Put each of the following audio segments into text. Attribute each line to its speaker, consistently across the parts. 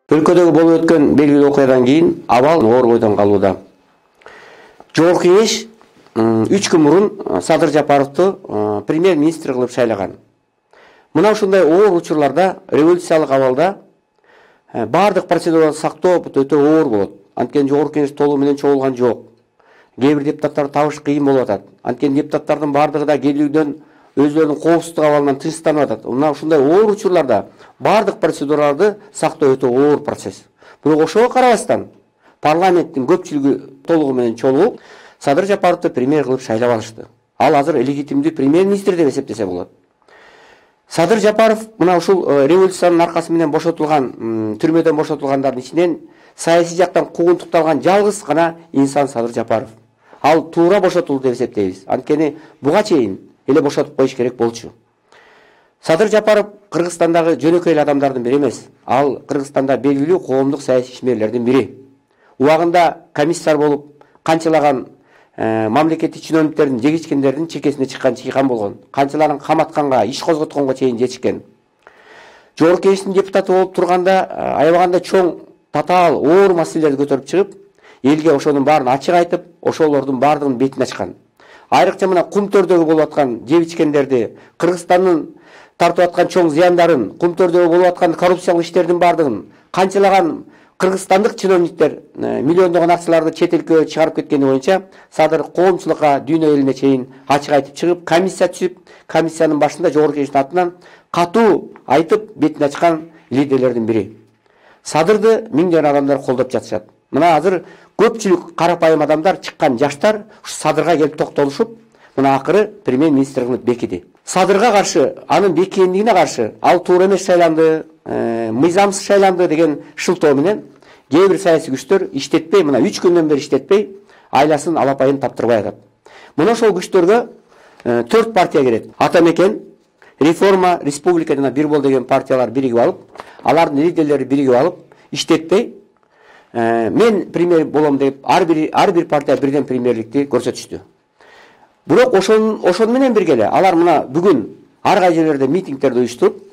Speaker 1: Өлкөдөгү болуп өткөн белгилүү окуядан кийин абал оор бойдон калууда. Жогорку Кеңеш 3 күн мурун Садыр Жапаровду премьер-министр кылып шайлаган. Мына ушундай оор учурларда, революциялык абалда бардык процедураларды сактоо өтө оор болот. Анткени Жогорку Кеңеш толугу менен чогулган жок. Кээ бир депутаттар табыш кыйын болуп атат. Анткени депутаттардын бардыгы да келүүдөн өзлөрүнүн коопсуздук абалынан тынчтанып атат. Мына ушундай оор учурларда бардык процедураларды сактоо өтө оор процесс. Бирок ошого карабастан парламенттин көпчүлүгү толугу менен чогулуп Садыр Жапаровду премьер кылып шайлап алышты. Ал азыр легитимдүү премьер-министр деп эсептесе болот. Садыр Жапаров мына ушул революциянын аркасы менен бошотулган, түрмөдөн бошотулгандардын ичинен саясий жактан куугунтукталган жалгыз гана инсан Садыр Жапаров. Ал туура бошотулду деп эсептейбиз. Анткени буга чейин эле бошотуп коюш керек болчу. Садыр Жапаров Кыргызстандагы жөнөкөй адамдардын бири эмес. Ал Кыргызстанда белгилүү коомдук саясий ишмерлердин бири. Убагында комиссар болуп, канчалаган мамлекеттик чиновниктердин жегичкендердин чекесине чыйган болгон. Канчаларын каматканга, иш козготконго чейин жетишкен. Жогорку Кеңештин депутаты болуп турганда аябаганда чоң, татаал, оор маселелерди көтөрүп чыгып, элге ошонун баарын ачык айтып, ошолордун баардыгынын бетин ачкан. Айрыкча мына Кум-Төрдөгү болуп аткан жебичкендерди, Кыргызстандын тартып аткан чоң зыяндарын, Кум-Төрдөгү болуп аткан коррупциялык иштердин баардыгын, канчалаган кыргызстандык чиновниктер миллиондогон акчаларды чет элге чыгарып кеткени боюнча Садыр коомчулукка, дүйнө элине чейин ачык айтып чыгып, комиссия түзүп, комиссиянын башында Жогорку Кеңештин атынан катуу айтып, бетин ачкан лидерлердин бири. Садырды миңдеген адамдар колдоп жатышат. Мына азыр көпчүлүк карапайым адамдар, чыккан жаштар ушу Садырга келип токтолушуп, мына акыры премьер-министр кылып бекиди. Садырга каршы, анын бекигендигине каршы, ал туура эмес шайланды, мыйзамсыз шайланды деген шылтоо менен кээ бир саясий күчтөр иштетпей, мына 3 күндөн бери иштетпей, айласын алапайын таптырбай атат. Мына ошол күчтөргө 4 партия керет. Атамекен, Реформа, Республика жана Бир бол деген партиялар биригип алып, алардын лидерлери биригип алып, иштетпей, мен премьер болом деп ар бир партия бирден премьерликти көрсөтүштү. Бирок ошон менен бирге эле алар мына бүгүн ар кай жерлерде митингдерди уюштуруп,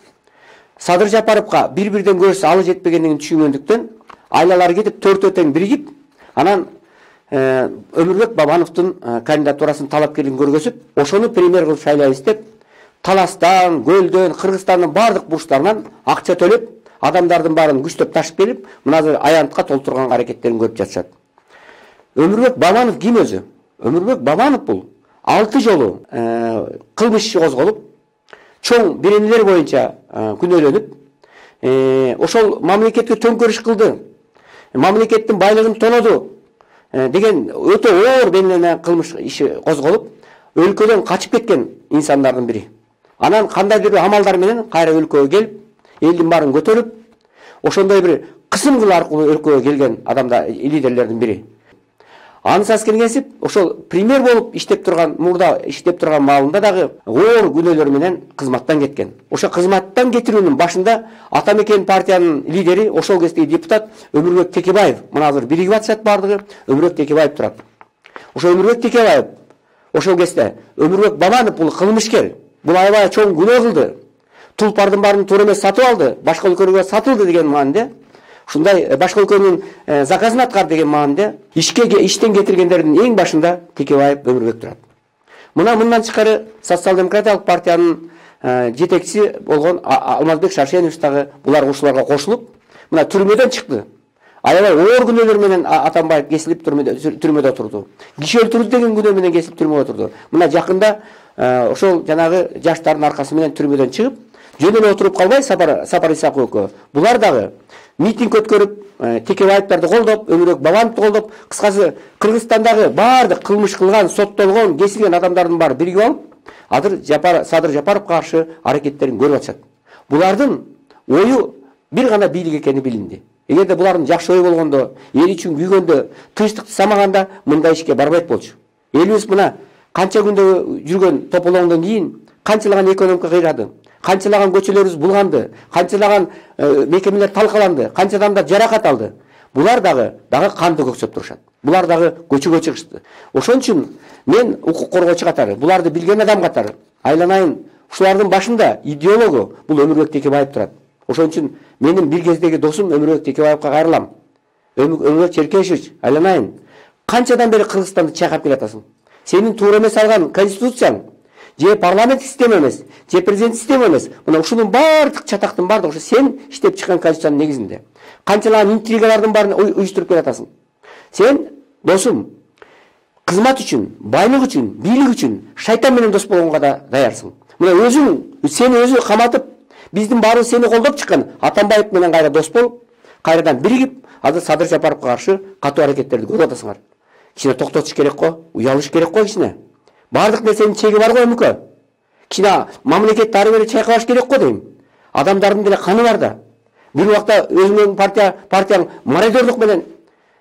Speaker 1: Садыр Жапаровга бир-бирден көрсө алы жетпегендигин түшүнгөндүктөн айлалары кетип, төртөө тең биригип, анан Өмүрбек Бабановдун кандидатурасын талапкерлигин көргөзүп, ошону премьер кылып шайлайбыз деп, Таластан, Көлдөн, Кыргызстандын бардык бурчтарынан акча төлөп, адамдардын баарын күчтөп ташып келип, мына аянтка толтурганга аракеттерин көрүп жатышат. Өмүрбек Бабанов ким өзү? Өмүрбек Бабанов бул 6 жолу кылмыш иши козголуп, чоң беренелер боюнча күнөөлөнүп, ошол мамлекетке төңкөрүш кылды, мамлекеттин байлыгын тоноду деген өтө оор беренелер кылмыш иши козголуп, өлкөдөн качып кеткен инсандардын бири. Анан кандайдыр бир амалдар менен кайра өлкөгө келип, элдин баарын көтөрүп, ошондой бир кысым кылуу аркылуу өлкөгө келген адамдар, лидерлердин бири. Анысы кесип, ошол премьер болуп иштеп турган, мурда иштеп турган маалында дагы оор күнөөлөр менен кызматтан кеткен. Ошо кызматтан кетирүүнүн башында Атамекен партиянын лидери, ошол кездеги депутат Өмүрбек Текебаев, мына азыр биригип атышат бардыгы, Өмүрбек Текебаев турат. Ошо Өмүрбек Текебаев ошол кезде Өмүрбек Бабанов бул кылмышкер, бул аябай чоң күнөө кылды, тулпардын баарын туура эмес сатып алды, башка өлкөлөргө сатылды деген мааниде, ушундай башка өлкөнүн заказын аткарды деген мааниде иштен кетиргендердин эң башында Текебаев Өмүрбек турат. Мына мындан тышкары социал-демократиялык партиянын жетекчиси болгон Алмазбек Шаршенович дагы булар ушуларга кошулуп, мына түрмөдөн чыкты. Аябай оор күнөөлөр менен Атамбаев кесилип түрмөдө турду. Киши өлтүрдү деген күнөө менен кесилип түрмөгө турду. Мына жакында ошол жанагы жаштардын аркасы менен түрмөдөн чыгып, жөн эле отуруп калбай Сапар Исаков экөө. Булар дагы митинг өткөрүп, Текебаевдарды колдоп, Өмүрбек Бабановду колдоп, кыскасы Кыргызстандагы бардык кылмыш кылган, соттолгон, кесилген адамдардын баары биригип алып, азыр Садыр Жапаровго каршы аракеттерин көрүп атышат. Булардын ою бир гана бийлик экени билинди. Эгерде булардын жакшы ой болгондо, эл үчүн күйгөндө, тынчтыкты самаганда мындай ишке барбайт болчу. Элибиз мына канча күндө жүргөн тополоңдон кийин канчалаган экономика кыйрады, канчалаган көчөлөрүбүз булганды, канчалаган мекемелер талкаланды, канча адамдар жаракат алды. Булар дагы канды көксөп турушат. Булар дагы көчөгө чыгышты. Ошон үчүн мен укук коргоочу катары, буларды билген адам катары айланайын, ушулардын башында идеологу бул Өмүрбек Текебаев турат. Ошон үчүн менин бир кездеги досум Өмүрбек Текебаевка кайрылам. Өмүрбек Черкешевич, айланайын. Канчадан бери Кыргызстанды чайкап келатасың? Сенин туура эмес алган конституцияң же парламент система эмес, же президент система эмес. Мына ушунун баардык чатактын баардыгы ошо сен иштеп чыккан конституциянын негизинде. Канчалаган интригалардын баарын уюштуруп келатасың. Сен, досум, кызмат үчүн, байлык үчүн, бийлик үчүн шайтан менен дос болгонго да даярсың. Мына өзүң, сени өзү каматып, биздин баарыбыз сени колдоп чыккан Атамбаев менен кайра дос болуп, кайрадан биригип, азыр Садыр Жапаровго каршы катуу аракеттерди көрүп атасыңар. Кичине токтотуш керек го, уялыш керек го кичине. Бардык нерсенин чеги бар го Өмүкө. Кичине мамлекетти ары бери чайкабаш керек го дейм. Адамдардын деле каны бар да. Бир убакта өзүңүн партияң мародёрлук менен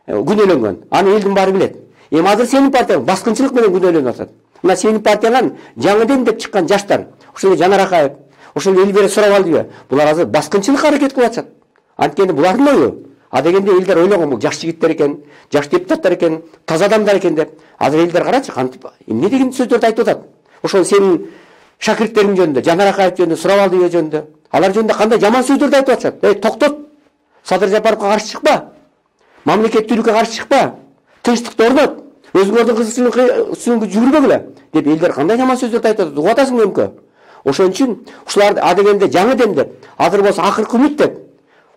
Speaker 1: күнөөлөнгөн. Аны элдин баары билет. Эми азыр сенин партияң баскынчылык менен күнөөлөнүп атат. Мына сенин партияңан жаңы дем деп чыккан жаштар, ошол Жанар Акаев, ошол Элберет Сурабалдиева, булар азыр баскынчылык аракет кылып атышат. Анткени булардын ою, а дегенде элдер ойлогон бул жакшы жигиттер экен, жакшы депутаттар экен, таза адамдар экен деп. Азыр элдер карачы, кантип эмне деген сөздөрдү айтып атат. Ошол сенин шакирттериң жөнүндө, Жанар Акаев жөнүндө, Сурабалдиева жөнүндө, алар жөнүндө кандай жаман сөздөрдү айтып атышат. Токтот. Садыр Жапаровго каршы чыкпа. Мамлекеттүүлүккө каршы чыкпа. Тынчтыкты орнот. Өзүңөрдүн кызыкчылыгын жүгүрбөгүлө деп элдер кандай жаман сөздөрдү айтып атат. Угуп атасың Өмүкө. Ошон үчүн ушулар а дегенде жаңы дем деп, азыр болсо акыркы үмүт деп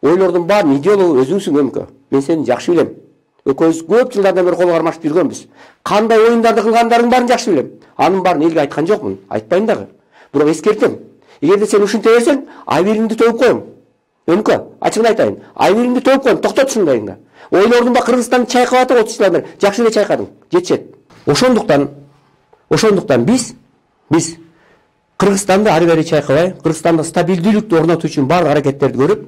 Speaker 1: ойлордун баарын идеологу өзүңсүң Өмүкө. Мен сени жакшы билем. Экөөбүз көп жылдардан бери кол кармашып жүргөнбүз. Кандай оюндарды кылгандарыңдын баарын жакшы билем. Анын баарын элге айткан жокмун, айтпайм дагы. Бирок эскертем. Эгерде сен ушинте берсең, айбериңди төгүп коем. Өмүкө, ачыгын айтайын. Айбериңди төгүп коем, токтот ушундайыңды. Ойлордун ба Кыргызстанды чайкап атып 30 жылдан бери. Жакшы эле чайкадың. Жетишет. Ошондуктан биз Кыргызстанды ары бери чайкабай, Кыргызстанда стабилдүүлүктү орнотуу үчүн баардык аракеттерди көрүп,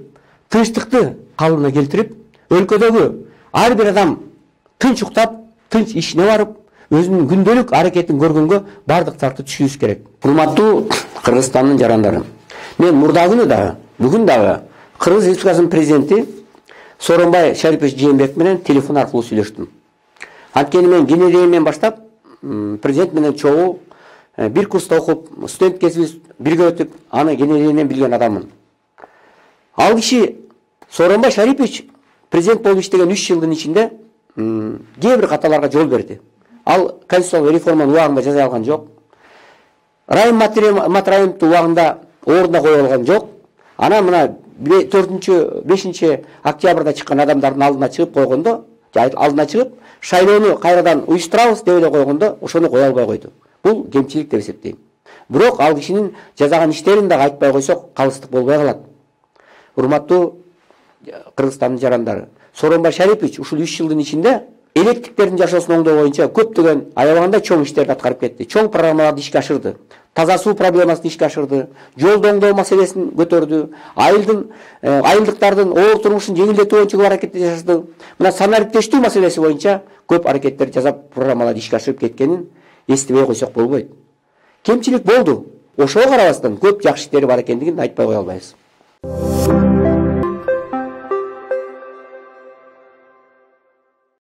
Speaker 1: тынчтыкты калыбына келтирип, өлкөдөгү ар бир адам тынч уктап, тынч ишине барып, өзүнүн күндөлүк аракетин көргөнгө баардык тарапты түшүнүш керек. Урматтуу Кыргызстандын жарандары, мен мурда күнү дагы, бүгүн дагы Кыргыз Республикасынын президенти Сооронбай Шарипович Жээнбеков менен телефон аркылуу сүйлөштүм. Анткени мен генерейимден баштап президент менен чогуу бир курста окуп, студент кезибиз бирге өтүп, аны генерейинен билген адаммын. Ал киши Сооронбай Шарипович президент болуп иштеген 3 жылдын ичинде кээ бир каталарга жол берди. Ал конституциялык реформаны убагында жасай алган жок. Райым Матраимовду убагында ордуна кое алган жок. Анан мына 4-5 октябрда чыккан адамдардын алдына чыгып койгондо, алдына чыгып, шайлоону кайрадан уюштурабыз деп эле койгондо, ошону кое албай койду. Бул кемчилик деп эсептейм. Бирок ал кишинин жасаган иштерин дагы айтпай койсок, калыстык болбой калат. Урматтуу Кыргызстандын жарандары, Сооронбай Шарипович ушул 3 жылдын ичинде электиктердин жашоосун оңдоо боюнча көптөгөн аябагандай чоң иштерди аткарып кетти. Чоң программаларды ишке ашырды. Таза суу проблемасын ишке ашырды. Жолду оңдоо маселесин көтөрдү. Айылдыктардын оор турмушун жеңилдетүү боюнча көп аракет жасады. Мына санариптештүү маселеси боюнча көп аракеттер жасап, программаларды ишке ашырып кеткенин эстебей койсок болбойт. Кемчилик болду. Ошого карабастан көп жакшы иштери бар экендигин айтпай кое албайбыз.